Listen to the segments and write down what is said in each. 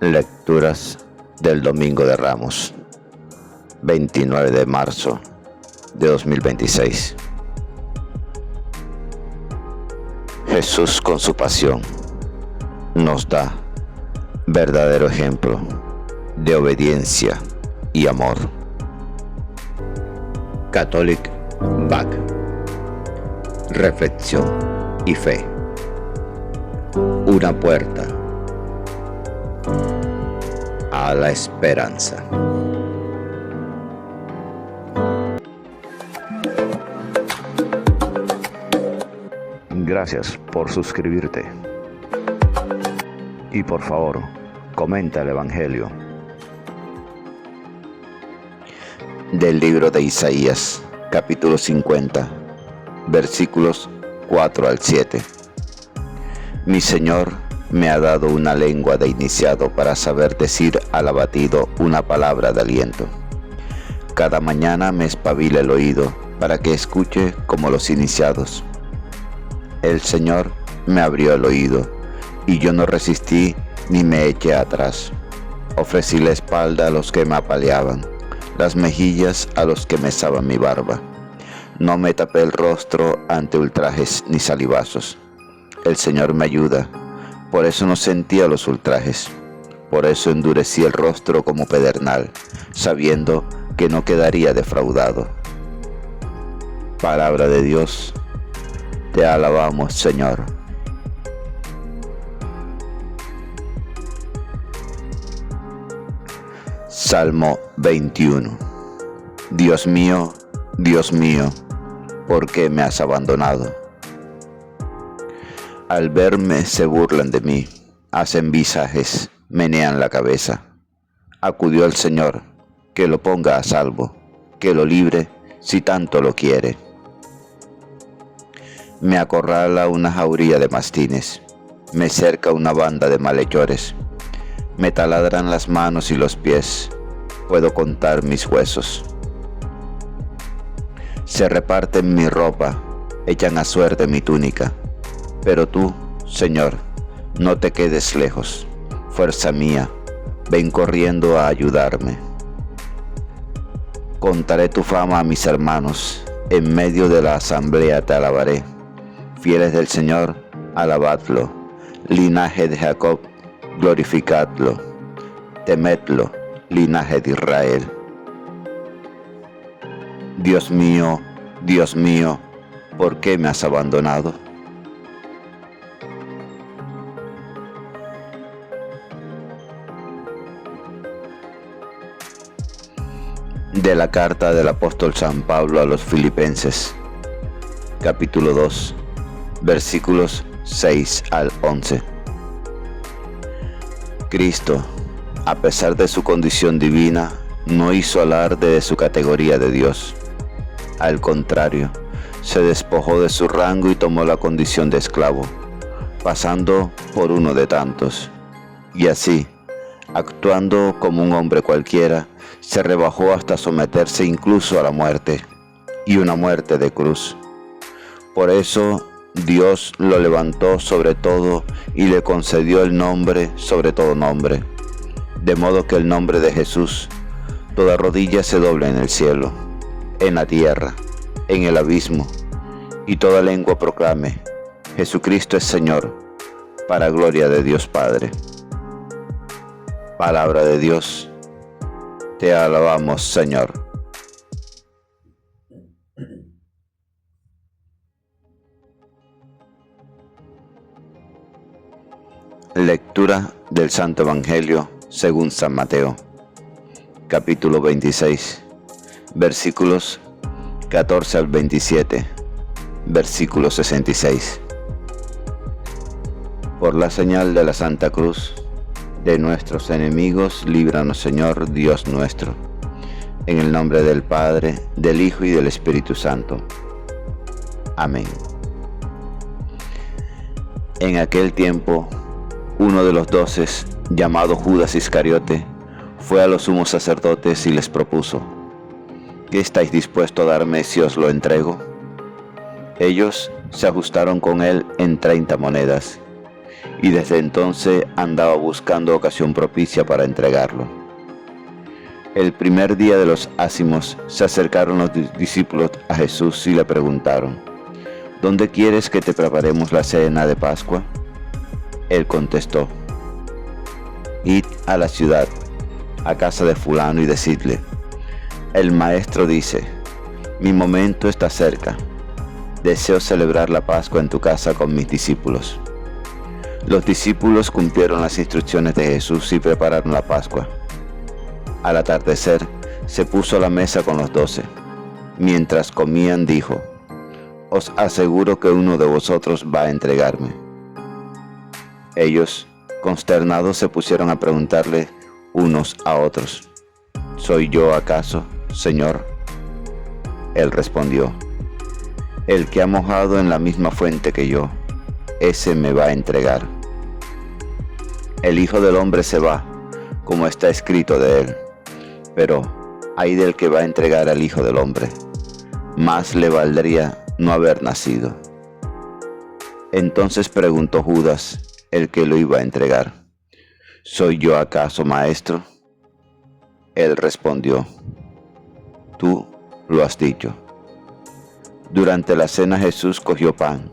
Lecturas del Domingo de Ramos, 29 de marzo de 2026. Jesús con su pasión nos da verdadero ejemplo de obediencia y amor. Catholic Back. Reflexión y fe. Una puerta a la esperanza. Gracias por suscribirte. Y por favor, comenta el Evangelio. Del libro de Isaías, capítulo 50, versículos 4 al 7. Mi Señor me ha dado una lengua de iniciado para saber decir al abatido una palabra de aliento. Cada mañana me espabila el oído para que escuche como los iniciados. El Señor me abrió el oído y yo no resistí ni me eché atrás. Ofrecí la espalda a los que me apaleaban, las mejillas a los que mesaban mi barba. No me tapé el rostro ante ultrajes ni salivazos. El Señor me ayuda, por eso no sentía los ultrajes. Por eso endurecí el rostro como pedernal, sabiendo que no quedaría defraudado. Palabra de Dios, te alabamos, Señor. Salmo 21. Dios mío, ¿por qué me has abandonado? Al verme se burlan de mí, hacen visajes, menean la cabeza. Acudió el Señor, que lo ponga a salvo, que lo libre si tanto lo quiere. Me acorrala una jauría de mastines, me cerca una banda de malhechores. Me taladran las manos y los pies, puedo contar mis huesos. Se reparten mi ropa, echan a suerte mi túnica. Pero tú, Señor, no te quedes lejos. Fuerza mía, ven corriendo a ayudarme. Contaré tu fama a mis hermanos, en medio de la asamblea te alabaré. Fieles del Señor, alabadlo. Linaje de Jacob, glorificadlo. Temedlo, linaje de Israel. Dios mío, ¿por qué me has abandonado? De la carta del apóstol San Pablo a los Filipenses, capítulo 2, versículos 6 al 11. Cristo, a pesar de su condición divina, no hizo alarde de su categoría de Dios. Al contrario, se despojó de su rango y tomó la condición de esclavo, pasando por uno de tantos. Y así, actuando como un hombre cualquiera, se rebajó hasta someterse incluso a la muerte, y una muerte de cruz. Por eso Dios lo levantó sobre todo y le concedió el nombre sobre todo nombre, de modo que el nombre de Jesús, toda rodilla se doble en el cielo, en la tierra, en el abismo, y toda lengua proclame: Jesucristo es Señor, para gloria de Dios Padre. Palabra de Dios, te alabamos, Señor. Lectura del Santo Evangelio según San Mateo, capítulo 26, versículos 14 al 27, versículo 66. Por la señal de la Santa Cruz de nuestros enemigos, líbranos, Señor, Dios nuestro. En el nombre del Padre, del Hijo y del Espíritu Santo. Amén. En aquel tiempo, uno de los 12, llamado Judas Iscariote, fue a los sumos sacerdotes y les propuso: ¿qué estáis dispuestos a darme si os lo entrego? Ellos se ajustaron con él en 30 monedas. y desde entonces andaba buscando ocasión propicia para entregarlo. El primer día de los ácimos se acercaron los discípulos a Jesús y le preguntaron: ¿Dónde quieres que te preparemos la cena de Pascua? Él contestó: Id a la ciudad, a casa de fulano, y decidle: el maestro dice, mi momento está cerca. Deseo celebrar la Pascua en tu casa con mis discípulos. Los discípulos cumplieron las instrucciones de Jesús y prepararon la Pascua. Al atardecer, se puso a la mesa con los 12. Mientras comían, dijo: os aseguro que uno de vosotros va a entregarme. Ellos, consternados, se pusieron a preguntarle unos a otros: ¿soy yo acaso, Señor? Él respondió: el que ha mojado en la misma fuente que yo, ese me va a entregar. El Hijo del Hombre se va, como está escrito de él, pero ay del que va a entregar al Hijo del Hombre. Más le valdría no haber nacido. Entonces preguntó Judas, el que lo iba a entregar: ¿soy yo acaso, maestro? Él respondió: tú lo has dicho. Durante la cena Jesús cogió pan,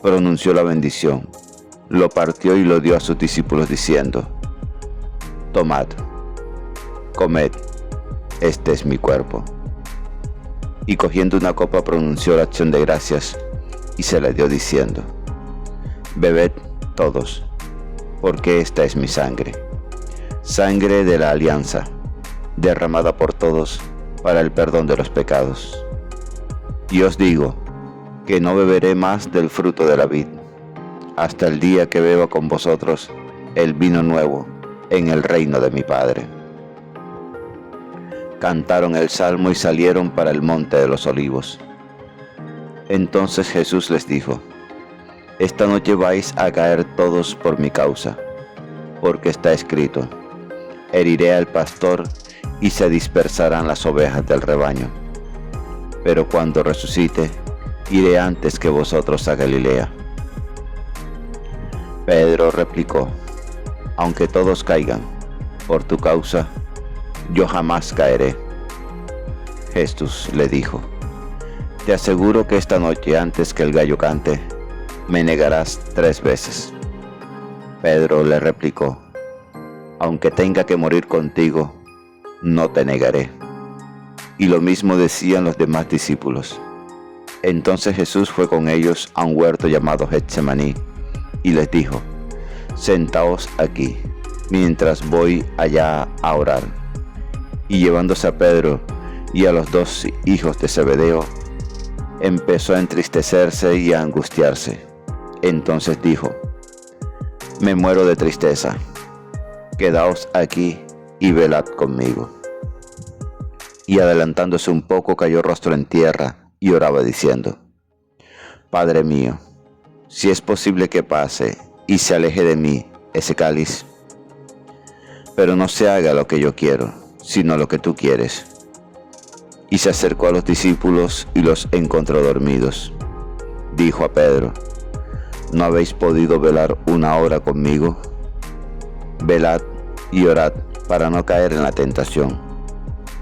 pronunció la bendición, lo partió y lo dio a sus discípulos diciendo: tomad, comed, este es mi cuerpo. Y cogiendo una copa pronunció la acción de gracias y se la dio diciendo: bebed todos, porque esta es mi sangre, sangre de la alianza, derramada por todos para el perdón de los pecados. Y os digo que no beberé más del fruto de la vid, hasta el día que beba con vosotros el vino nuevo en el reino de mi Padre. Cantaron el salmo y salieron para el monte de los olivos. Entonces Jesús les dijo: esta noche vais a caer todos por mi causa, porque está escrito: heriré al pastor y se dispersarán las ovejas del rebaño. Pero cuando resucite, iré antes que vosotros a Galilea. Pedro replicó: aunque todos caigan, por tu causa, yo jamás caeré. Jesús le dijo: te aseguro que esta noche, antes que el gallo cante, me negarás 3 veces. Pedro le replicó: aunque tenga que morir contigo, no te negaré. Y lo mismo decían los demás discípulos. Entonces Jesús fue con ellos a un huerto llamado Getsemaní y les dijo: sentaos aquí, mientras voy allá a orar. Y llevándose a Pedro y a los 2 hijos de Zebedeo, empezó a entristecerse y a angustiarse. Entonces dijo: me muero de tristeza, quedaos aquí y velad conmigo. Y adelantándose un poco, cayó rostro en tierra y oraba diciendo: Padre mío, si es posible que pase y se aleje de mí ese cáliz, pero no se haga lo que yo quiero, sino lo que tú quieres. Y se acercó a los discípulos y los encontró dormidos. Dijo a Pedro: ¿no habéis podido velar 1 hora conmigo? Velad y orad para no caer en la tentación,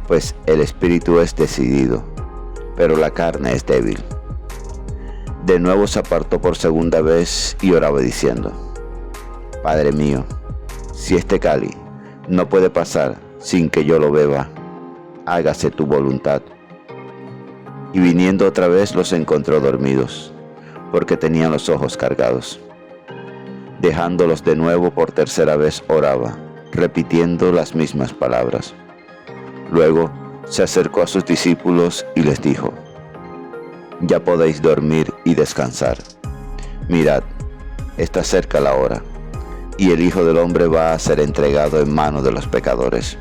pues el espíritu es decidido, pero la carne es débil. De nuevo se apartó por segunda vez y oraba diciendo: Padre mío, si este cáliz no puede pasar sin que yo lo beba, hágase tu voluntad. Y viniendo otra vez los encontró dormidos, porque tenían los ojos cargados. Dejándolos de nuevo por tercera vez oraba, repitiendo las mismas palabras. Luego se acercó a sus discípulos y les dijo: Ya podéis dormir y descansar. Mirad, está cerca la hora, y el Hijo del Hombre va a ser entregado en manos de los pecadores.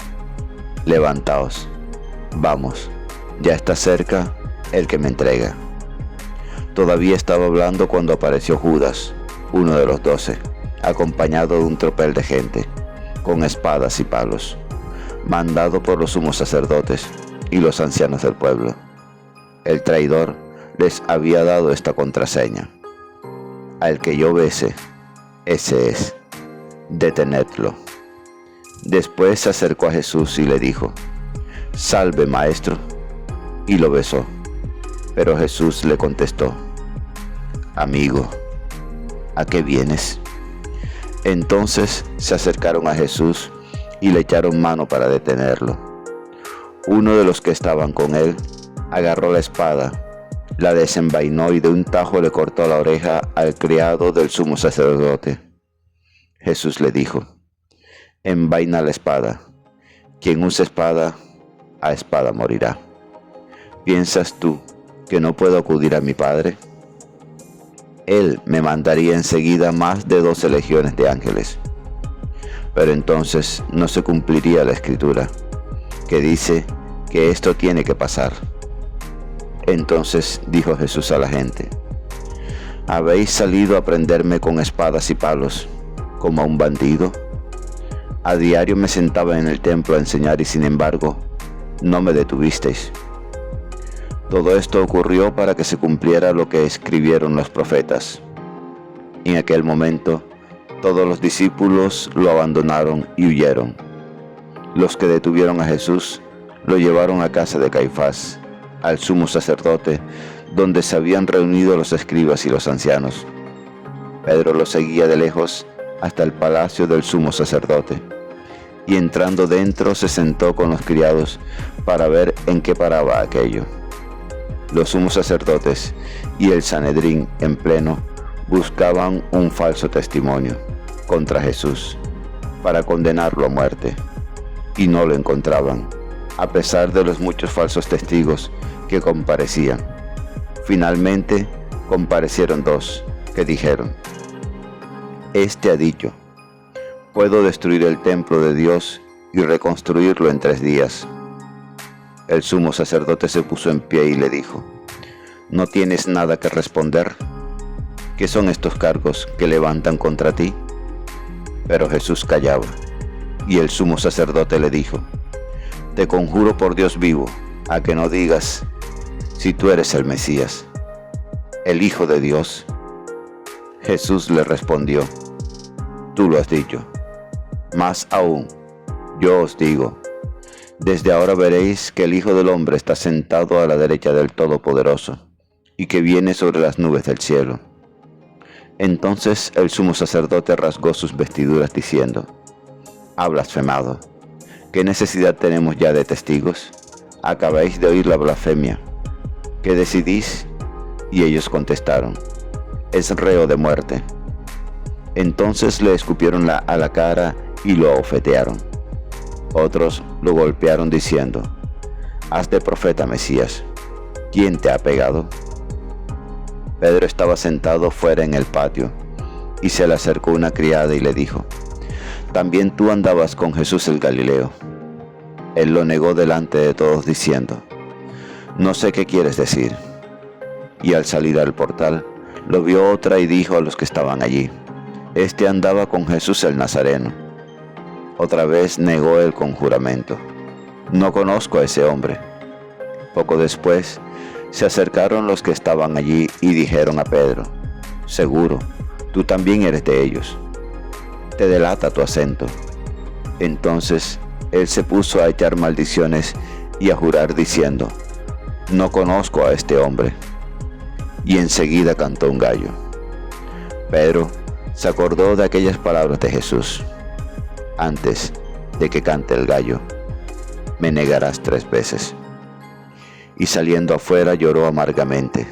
Levantaos, vamos, ya está cerca el que me entrega. Todavía estaba hablando cuando apareció Judas, uno de los 12, acompañado de un tropel de gente, con espadas y palos, mandado por los sumos sacerdotes y los ancianos del pueblo. El traidor les había dado esta contraseña: al que yo bese, ese es, detenedlo. Después se acercó a Jesús y le dijo: Salve, maestro, y lo besó. Pero Jesús le contestó: Amigo, ¿a qué vienes? Entonces se acercaron a Jesús y le echaron mano para detenerlo. Uno de los que estaban con él agarró la espada, la desenvainó y de un tajo le cortó la oreja al criado del sumo sacerdote. Jesús le dijo: Envaina la espada. Quien use espada, a espada morirá. ¿Piensas tú que no puedo acudir a mi Padre? Él me mandaría enseguida más de 12 legiones de ángeles. Pero entonces no se cumpliría la Escritura, que dice que esto tiene que pasar. Entonces dijo Jesús a la gente: ¿Habéis salido a prenderme con espadas y palos, como a un bandido? A diario me sentaba en el templo a enseñar y sin embargo, no me detuvisteis. Todo esto ocurrió para que se cumpliera lo que escribieron los profetas. En aquel momento, todos los discípulos lo abandonaron y huyeron. Los que detuvieron a Jesús lo llevaron a casa de Caifás, al sumo sacerdote, donde se habían reunido los escribas y los ancianos. Pedro lo seguía de lejos hasta el palacio del sumo sacerdote, y entrando dentro se sentó con los criados para ver en qué paraba aquello. Los sumos sacerdotes y el Sanedrín en pleno buscaban un falso testimonio contra Jesús para condenarlo a muerte, y no lo encontraban, a pesar de los muchos falsos testigos que comparecían. Finalmente comparecieron 2 que dijeron: Este ha dicho: puedo destruir el templo de Dios y reconstruirlo en 3 días. El sumo sacerdote se puso en pie y le dijo: ¿No tienes nada que responder? ¿Qué son estos cargos que levantan contra ti? Pero Jesús callaba, y el sumo sacerdote le dijo: Te conjuro por Dios vivo, a que no digas si tú eres el Mesías, el Hijo de Dios. Jesús le respondió: Tú lo has dicho. Más aún, yo os digo, desde ahora veréis que el Hijo del Hombre está sentado a la derecha del Todopoderoso, y que viene sobre las nubes del cielo. Entonces el sumo sacerdote rasgó sus vestiduras diciendo: Ha blasfemado. ¿Qué necesidad tenemos ya de testigos? Acabáis de oír la blasfemia. ¿Qué decidís? Y ellos contestaron: Es reo de muerte. Entonces le escupieron a la cara y lo abofetearon. Otros lo golpearon diciendo: Haz de profeta, Mesías. ¿Quién te ha pegado? Pedro estaba sentado fuera en el patio, y se le acercó una criada y le dijo: También tú andabas con Jesús el Galileo. Él lo negó delante de todos diciendo: No sé qué quieres decir. Y al salir al portal, lo vio otra y dijo a los que estaban allí: Este andaba con Jesús el Nazareno. Otra vez negó él con juramento: No conozco a ese hombre. Poco después se acercaron los que estaban allí y dijeron a Pedro: Seguro, tú también eres de ellos. Te delata tu acento. Entonces él se puso a echar maldiciones y a jurar diciendo: No conozco a este hombre. Y enseguida cantó un gallo. Pedro se acordó de aquellas palabras de Jesús: Antes de que cante el gallo, me negarás 3 veces. Y saliendo afuera lloró amargamente.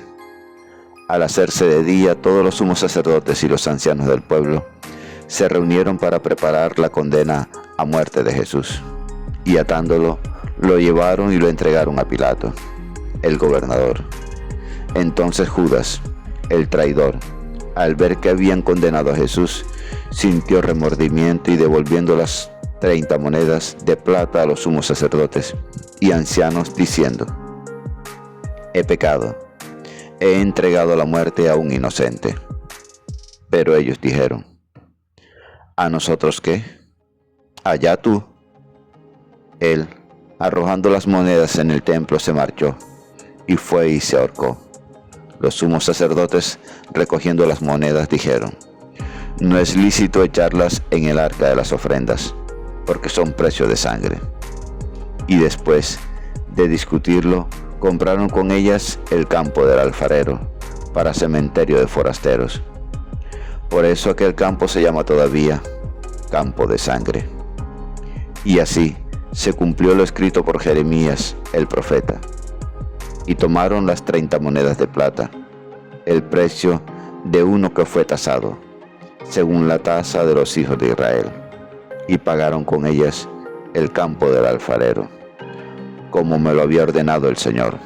Al hacerse de día, todos los sumos sacerdotes y los ancianos del pueblo se reunieron para preparar la condena a muerte de Jesús, y atándolo, lo llevaron y lo entregaron a Pilato, el gobernador. Entonces Judas, el traidor, al ver que habían condenado a Jesús, sintió remordimiento y devolviendo las 30 monedas de plata a los sumos sacerdotes y ancianos, diciendo: He pecado, he entregado la muerte a un inocente. Pero ellos dijeron: ¿A nosotros qué? Allá tú. Él, arrojando las monedas en el templo, se marchó, y fue y se ahorcó. Los sumos sacerdotes, recogiendo las monedas, dijeron: no es lícito echarlas en el arca de las ofrendas, porque son precio de sangre. Y después de discutirlo, compraron con ellas el campo del alfarero, para cementerio de forasteros. Por eso aquel campo se llama todavía campo de sangre. Y así se cumplió lo escrito por Jeremías el profeta. Y tomaron las 30 monedas de plata, el precio de uno que fue tasado, según la tasa de los hijos de Israel, y pagaron con ellas el campo del alfarero, como me lo había ordenado el Señor.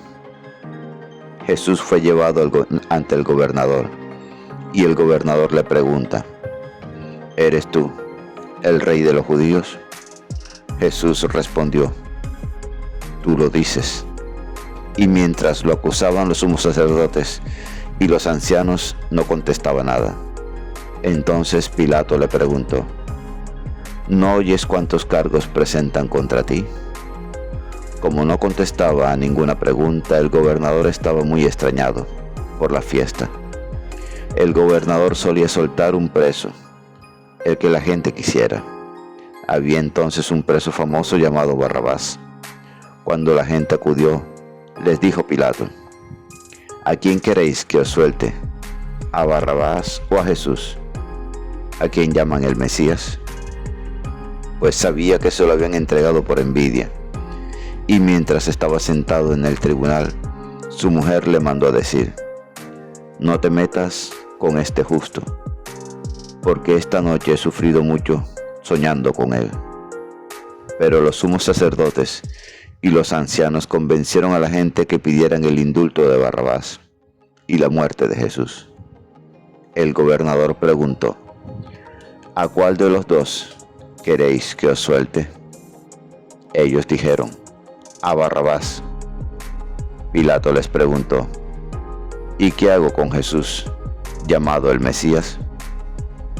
Jesús fue llevado ante el gobernador, y el gobernador le pregunta: ¿Eres tú el rey de los judíos? Jesús respondió: Tú lo dices. Y mientras lo acusaban los sumos sacerdotes y los ancianos, no contestaba nada. Entonces Pilato le preguntó: ¿No oyes cuántos cargos presentan contra ti? Como no contestaba a ninguna pregunta, el gobernador estaba muy extrañado por la fiesta. El gobernador solía soltar un preso, el que la gente quisiera. Había entonces un preso famoso llamado Barrabás. Cuando la gente acudió, les dijo Pilato: ¿A quién queréis que os suelte? ¿A Barrabás o a Jesús, a quien llaman el Mesías? Pues sabía que se lo habían entregado por envidia. Y mientras estaba sentado en el tribunal, su mujer le mandó a decir: No te metas con este justo, porque esta noche he sufrido mucho soñando con él. Pero los sumos sacerdotes y los ancianos convencieron a la gente que pidieran el indulto de Barrabás y la muerte de Jesús. El gobernador preguntó: ¿A cuál de los dos queréis que os suelte? Ellos dijeron: a Barrabás. Pilato les preguntó: ¿Y qué hago con Jesús, llamado el Mesías?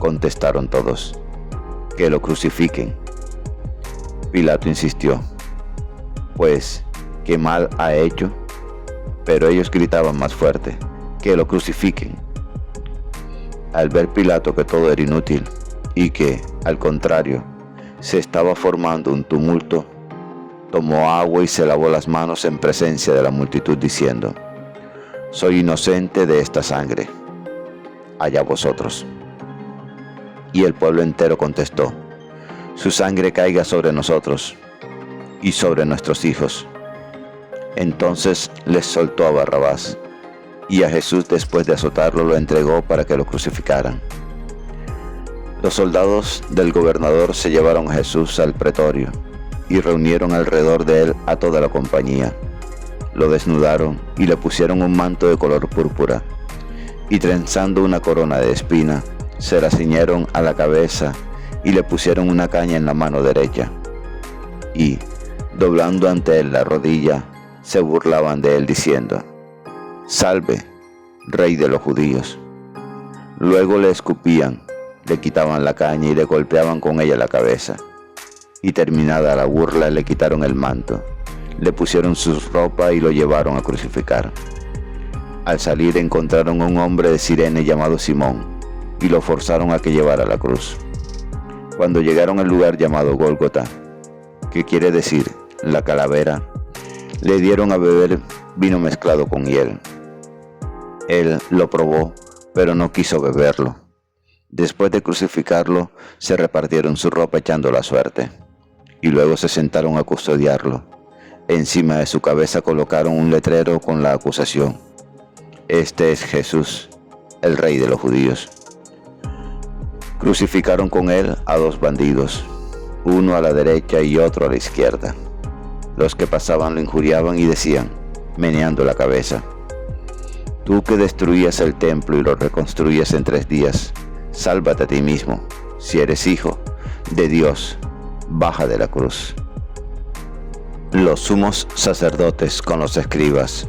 Contestaron todos: que lo crucifiquen. Pilato insistió: pues, ¿qué mal ha hecho? Pero ellos gritaban más fuerte: que lo crucifiquen. Al ver Pilato que todo era inútil y que, al contrario, se estaba formando un tumulto, tomó agua y se lavó las manos en presencia de la multitud, diciendo: soy inocente de esta sangre, allá vosotros. Y el pueblo entero contestó: su sangre caiga sobre nosotros y sobre nuestros hijos. Entonces les soltó a Barrabás, y a Jesús, después de azotarlo, lo entregó para que lo crucificaran. Los soldados del gobernador se llevaron a Jesús al pretorio y reunieron alrededor de él a toda la compañía. Lo desnudaron y le pusieron un manto de color púrpura, y trenzando una corona de espina, se la ciñeron a la cabeza y le pusieron una caña en la mano derecha. Y, doblando ante él la rodilla, se burlaban de él diciendo: Salve, Rey de los judíos. Luego le escupían, le quitaban la caña y le golpeaban con ella la cabeza. Y terminada la burla, le quitaron el manto, le pusieron su ropa y lo llevaron a crucificar. Al salir encontraron a un hombre de Cirene llamado Simón, y lo forzaron a que llevara la cruz. Cuando llegaron al lugar llamado Gólgota, que quiere decir la calavera, le dieron a beber vino mezclado con hiel. Él lo probó, pero no quiso beberlo. Después de crucificarlo, se repartieron su ropa echando la suerte, y luego se sentaron a custodiarlo. Encima de su cabeza colocaron un letrero con la acusación: Este es Jesús, el Rey de los judíos. Crucificaron con él a dos bandidos, uno a la derecha y otro a la izquierda. Los que pasaban lo injuriaban y decían, meneando la cabeza: Tú que destruías el templo y lo reconstruías en 3 días, sálvate a ti mismo. Si eres hijo de Dios, baja de la cruz. Los sumos sacerdotes con los escribas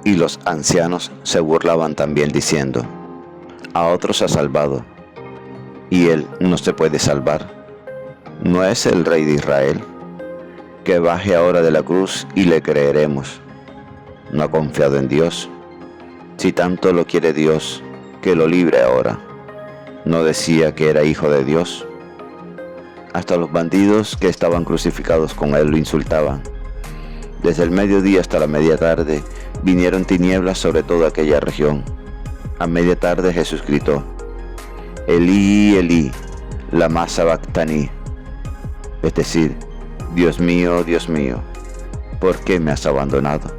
y los ancianos se burlaban también diciendo: A otros ha salvado, y él no se puede salvar. ¿No es el Rey de Israel? Que baje ahora de la cruz y le creeremos. ¿No ha confiado en Dios? Si tanto lo quiere Dios, que lo libre ahora, ¿No decía que era hijo de Dios? Hasta los bandidos que estaban crucificados con él lo insultaban. Desde el mediodía hasta la media tarde vinieron tinieblas sobre toda aquella región. A media tarde Jesús gritó: Elí, Elí, lama sabactani, es decir, Dios mío, ¿por qué me has abandonado?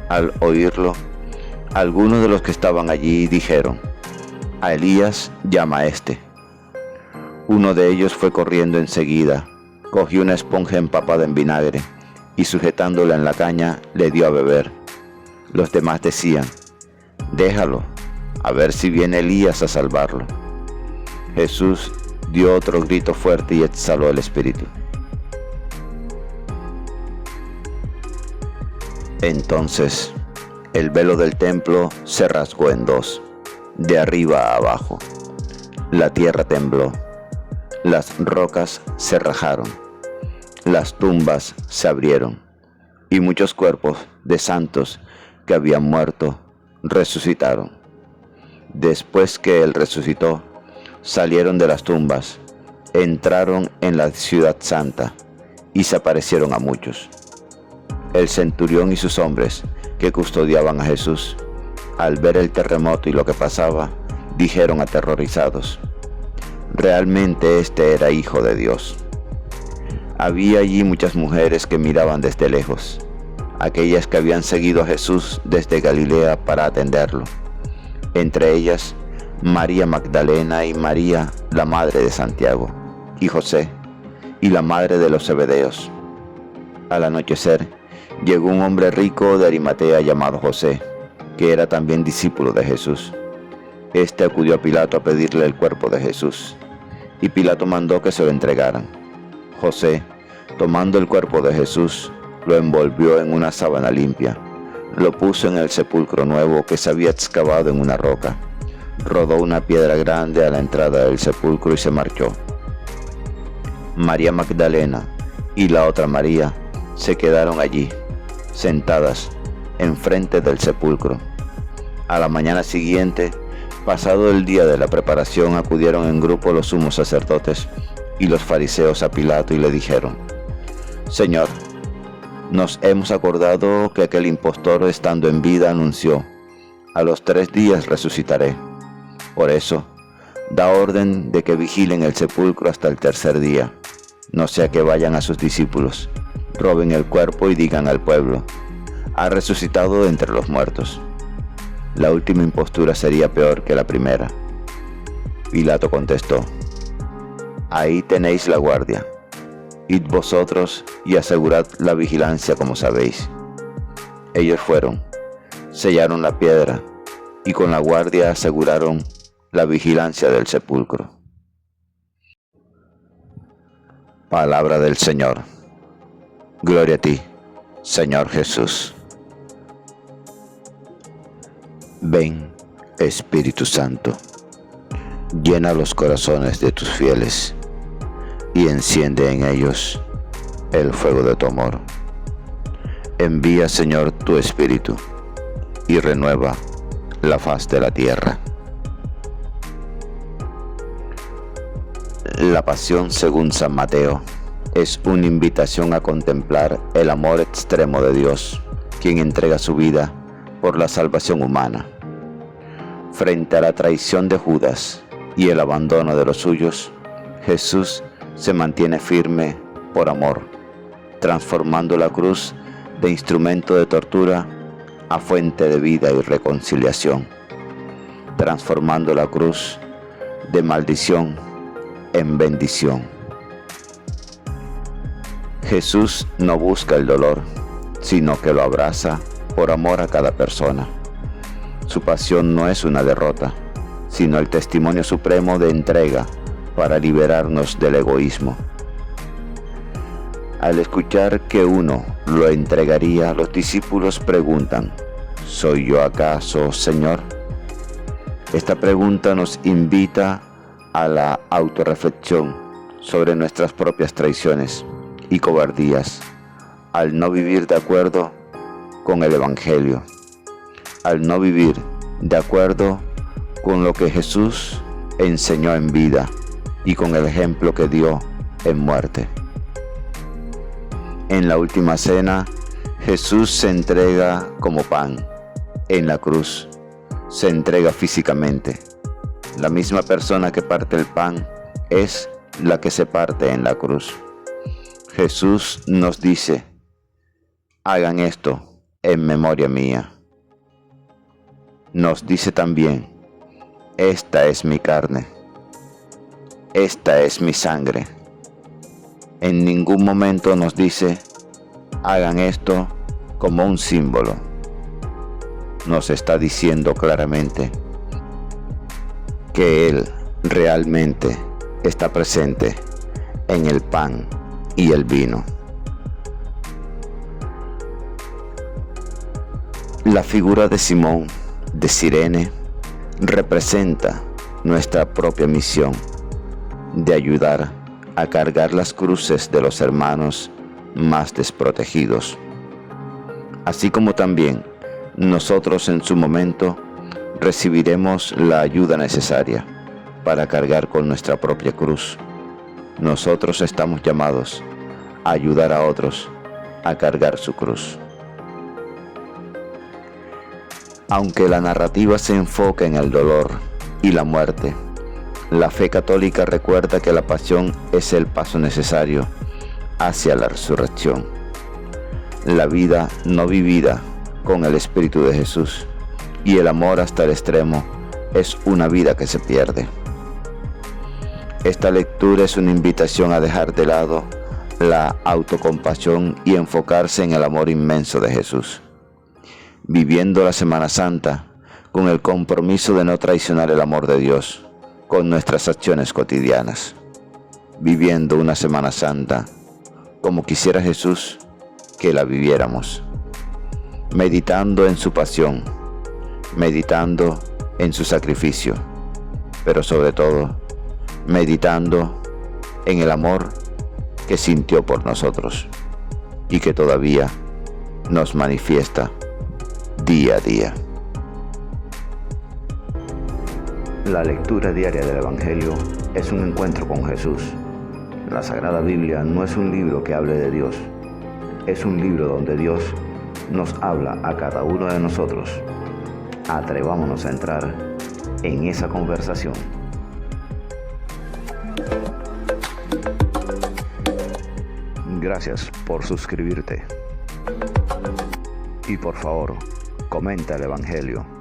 Al oírlo, algunos de los que estaban allí dijeron: a Elías llama a este. Uno de ellos fue corriendo enseguida, cogió una esponja empapada en vinagre y sujetándola en la caña le dio a beber. Los demás decían: déjalo, a ver si viene Elías a salvarlo. Jesús dio otro grito fuerte y exhaló el espíritu. Entonces el velo del templo se rasgó en dos, de arriba a abajo. La tierra tembló, las rocas se rajaron, las tumbas se abrieron, y muchos cuerpos de santos que habían muerto resucitaron. Después que él resucitó, salieron de las tumbas, entraron en la ciudad santa y se aparecieron a muchos. El centurión y sus hombres que custodiaban a Jesús, al ver el terremoto y lo que pasaba, dijeron aterrorizados: realmente este era hijo de Dios. Había allí muchas mujeres que miraban desde lejos, aquellas que habían seguido a Jesús desde Galilea para atenderlo. Entre ellas, María Magdalena y María, la madre de Santiago, y José, y la madre de los Zebedeos. Al anochecer, llegó un hombre rico de Arimatea llamado José, que era también discípulo de Jesús. Este acudió a Pilato a pedirle el cuerpo de Jesús, y Pilato mandó que se lo entregaran. José, tomando el cuerpo de Jesús, lo envolvió en una sábana limpia, lo puso en el sepulcro nuevo que se había excavado en una roca, rodó una piedra grande a la entrada del sepulcro y se marchó. María Magdalena y la otra María se quedaron allí, sentadas, enfrente del sepulcro. A la mañana siguiente, pasado el día de la preparación, acudieron en grupo los sumos sacerdotes y los fariseos a Pilato y le dijeron: Señor, nos hemos acordado que aquel impostor, estando en vida, anunció: a los 3 días resucitaré. Por eso, da orden de que vigilen el sepulcro hasta el 3er día, no sea que vayan a sus discípulos, roben el cuerpo y digan al pueblo: ha resucitado de entre los muertos. La última impostura sería peor que la primera. Pilato contestó: ahí tenéis la guardia. Id vosotros y asegurad la vigilancia como sabéis. Ellos fueron, sellaron la piedra y con la guardia aseguraron la vigilancia del sepulcro. Palabra del Señor. Gloria a ti, Señor Jesús. Ven, Espíritu Santo, llena los corazones de tus fieles y enciende en ellos el fuego de tu amor. Envía, Señor, tu Espíritu y renueva la faz de la tierra. La Pasión según San Mateo es una invitación a contemplar el amor extremo de Dios, quien entrega su vida por la salvación humana. Frente a la traición de Judas y el abandono de los suyos, Jesús se mantiene firme por amor, transformando la cruz de instrumento de tortura a fuente de vida y reconciliación, transformando la cruz de maldición en bendición. Jesús no busca el dolor, sino que lo abraza por amor a cada persona. Su pasión no es una derrota, sino el testimonio supremo de entrega para liberarnos del egoísmo. Al escuchar que uno lo entregaría, los discípulos preguntan: ¿soy yo acaso, Señor? Esta pregunta nos invita a la autorreflexión sobre nuestras propias traiciones y cobardías, al no vivir de acuerdo con el Evangelio, al no vivir de acuerdo con lo que Jesús enseñó en vida y con el ejemplo que dio en muerte. En la última cena, Jesús se entrega como pan. En la cruz, se entrega físicamente. La misma persona que parte el pan es la que se parte en la cruz. Jesús nos dice: hagan esto en memoria mía. Nos dice también: esta es mi carne, esta es mi sangre. En ningún momento nos dice: hagan esto como un símbolo. Nos está diciendo claramente que Él realmente está presente en el pan y el vino. La figura de Simón de Cirene representa nuestra propia misión de ayudar a cargar las cruces de los hermanos más desprotegidos, así como también nosotros en su momento recibiremos la ayuda necesaria para cargar con nuestra propia cruz. Nosotros estamos llamados a ayudar a otros a cargar su cruz. Aunque la narrativa se enfoca en el dolor y la muerte, la fe católica recuerda que la pasión es el paso necesario hacia la resurrección. La vida no vivida con el Espíritu de Jesús y el amor hasta el extremo es una vida que se pierde. Esta lectura es una invitación a dejar de lado la autocompasión y enfocarse en el amor inmenso de Jesús, viviendo la Semana Santa con el compromiso de no traicionar el amor de Dios con nuestras acciones cotidianas, viviendo una Semana Santa como quisiera Jesús que la viviéramos, meditando en su pasión, meditando en su sacrificio, pero sobre todo, meditando en el amor que sintió por nosotros y que todavía nos manifiesta día a día. La lectura diaria del Evangelio es un encuentro con Jesús. La Sagrada Biblia no es un libro que hable de Dios, es un libro donde Dios nos habla a cada uno de nosotros. Atrevámonos a entrar en esa conversación. Gracias por suscribirte. Y por favor, comenta el Evangelio.